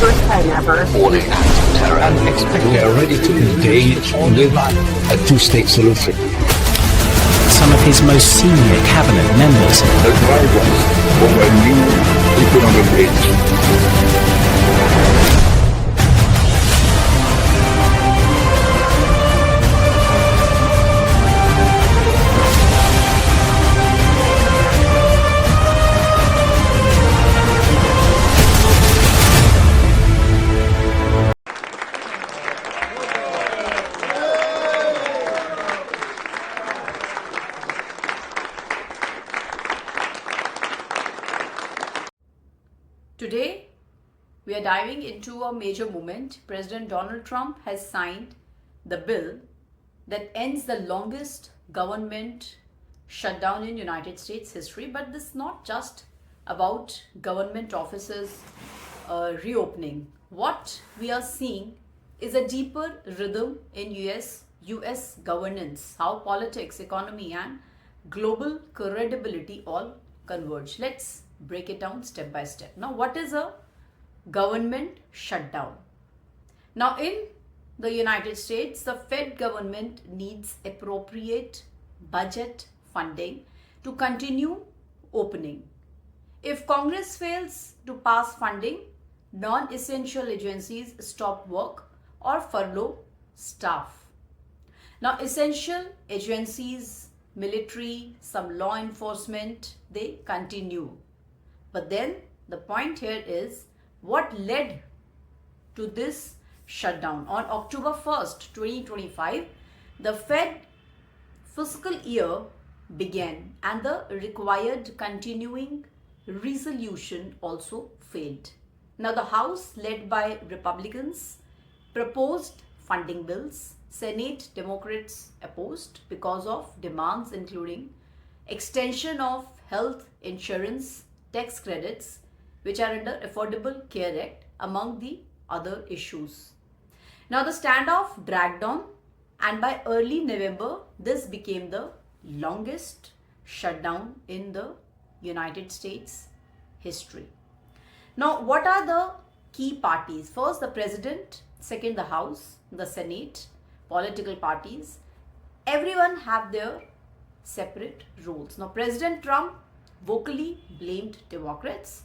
first time ever. Falling acts of terror. We are ready to engage with a two-state solution. Some of his most senior cabinet members Advise us of a new economic age. Today, we are diving into a major moment. President Donald Trump has signed the bill that ends the longest government shutdown in United States history. But this is not just about government offices reopening. What we are seeing is a deeper rhythm in US governance, how politics, economy, and global credibility all converge. Let's break it down step by step. Now, what is a government shutdown? Now, in the United States, the Fed government needs appropriate budget funding to continue opening. If Congress fails to pass funding, non-essential agencies stop work or furlough staff. Now, essential agencies, military, some law enforcement, they continue. But then the point here is what led to this shutdown. On October 1st, 2025, the Fed fiscal year began and the required continuing resolution also failed. Now, the House, led by Republicans, proposed funding bills. Senate Democrats opposed because of demands including extension of health insurance tax credits, which are under Affordable Care Act, among the other issues. Now, the standoff dragged on, and by early November, this became the longest shutdown in the United States history. Now, what are the key parties? First, the President, second, the House, the Senate, political parties. Everyone have their separate roles. Now, President Trump vocally blamed Democrats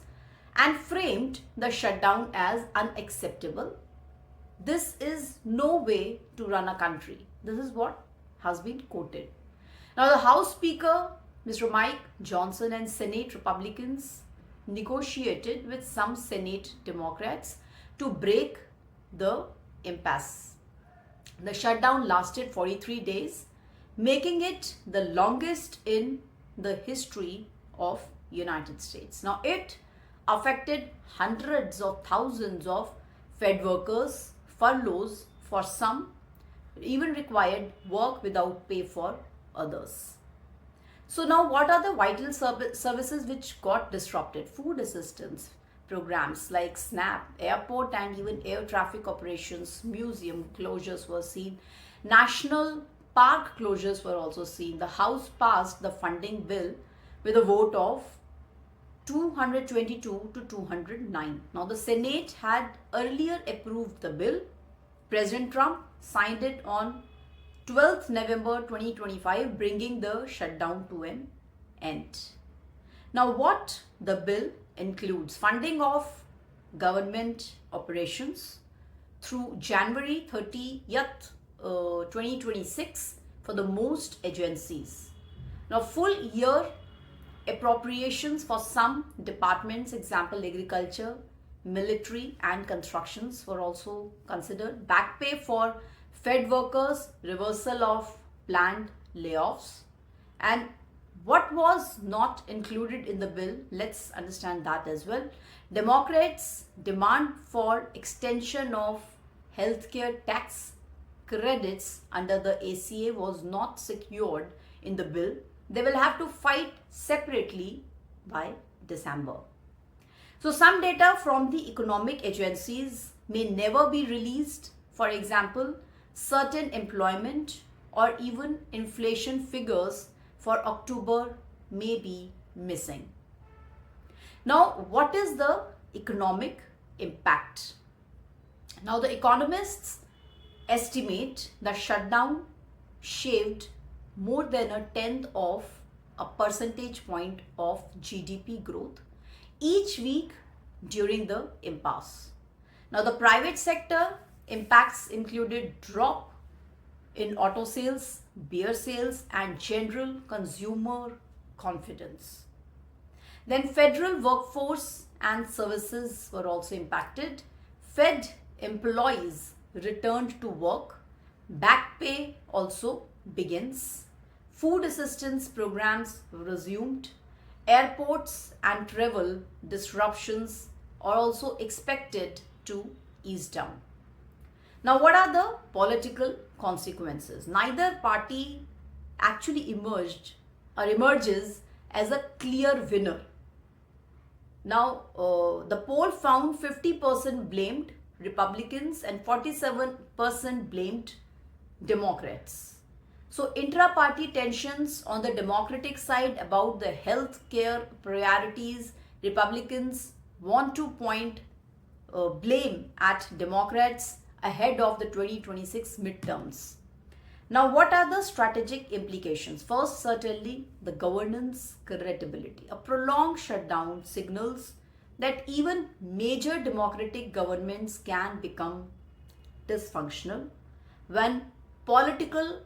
and framed the shutdown as unacceptable. This is no way to run a country. This is what has been quoted. Now, the House Speaker, Mr. Mike Johnson, and Senate Republicans negotiated with some Senate Democrats to break the impasse. The shutdown lasted 43 days, making it the longest in the history of United States. Now, it affected hundreds of thousands of Fed workers, furloughs for some, even required work without pay for others. So now, what are the vital services which got disrupted? Food assistance programs like SNAP, airport and even air traffic operations, museum closures were seen. National park closures were also seen. The House passed the funding bill with a vote of 222 to 209. Now, the Senate had earlier approved the bill. President Trump signed it on 12th November 2025, bringing the shutdown to an end. Now, what the bill includes: funding of government operations through January 30th, 2026 for the most agencies. Now, full year appropriations for some departments, example agriculture, military and constructions, were also considered. Back pay for Fed workers, reversal of planned layoffs. And what was not included in the bill, let's understand that as well. Democrats' demand for extension of healthcare tax credits under the ACA was not secured in the bill. They will have to fight separately by December. So some data from the economic agencies may never be released. For example, certain employment or even inflation figures for October may be missing. Now, what is the economic impact? Now, the economists estimate the shutdown shaved more than a tenth of a percentage point of GDP growth each week during the impasse. Now, the private sector impacts included drop in auto sales, beer sales, and general consumer confidence. Then, federal workforce and services were also impacted. Fed employees returned to work. Back pay also begins. Food assistance programs resumed. Airports and travel disruptions are also expected to ease down. Now, what are the political consequences? Neither party actually emerges as a clear winner. Now, the poll found 50% blamed Republicans and 47% blamed Democrats. So, intra-party tensions on the Democratic side about the health care priorities. Republicans want to point blame at Democrats ahead of the 2026 midterms. Now, what are the strategic implications? First, certainly the governance credibility. A prolonged shutdown signals that even major democratic governments can become dysfunctional when political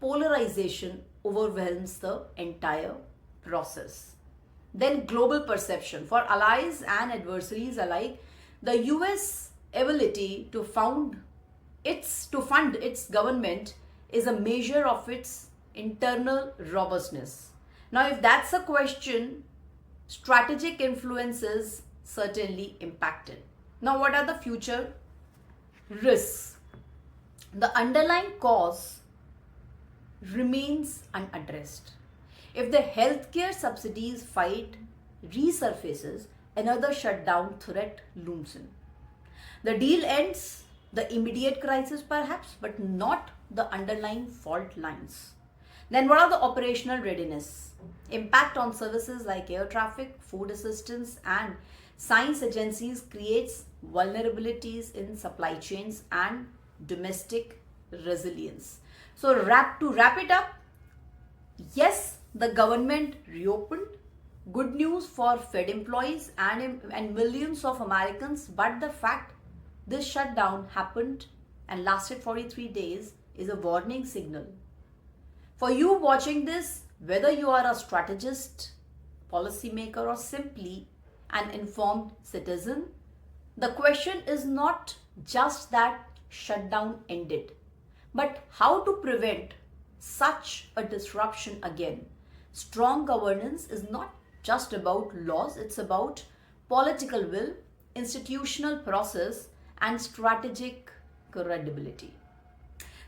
polarization overwhelms the entire process. Then, global perception. For allies and adversaries alike, the US ability to fund its government is a measure of its internal robustness. Now, if that's a question, strategic influences certainly impacted. Now, what are the future risks? The underlying cause remains unaddressed. If the healthcare subsidies fight resurfaces, another shutdown threat looms in. The deal ends the immediate crisis perhaps, but not the underlying fault lines. Then what are the operational readiness? Impact on services like air traffic, food assistance, and science agencies creates vulnerabilities in supply chains and domestic resilience. So to wrap it up, yes, the government reopened. Good news for Fed employees and millions of Americans, but the fact this shutdown happened and lasted 43 days is a warning signal. For you watching this, whether you are a strategist, policymaker, or simply an informed citizen, the question is not just that shutdown ended, but how to prevent such a disruption again. Strong governance is not just about laws, it's about political will, institutional process, and strategic credibility.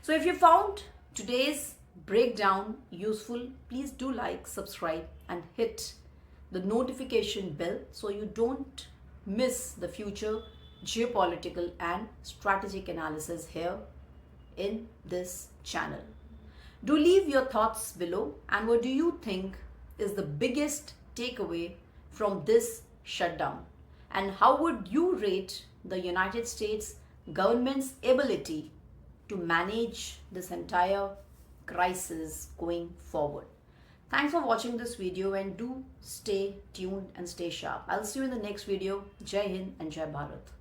So if you found today's breakdown useful, please do like, subscribe, and hit the notification bell so you don't miss the future geopolitical and strategic analysis here in this channel. Do leave your thoughts below, and what do you think is the biggest takeaway from this shutdown, and how would you rate the United States government's ability to manage this entire crisis going forward? Thanks for watching this video, and do stay tuned and stay sharp. I'll see you in the next video. Jai Hind and Jai Bharat.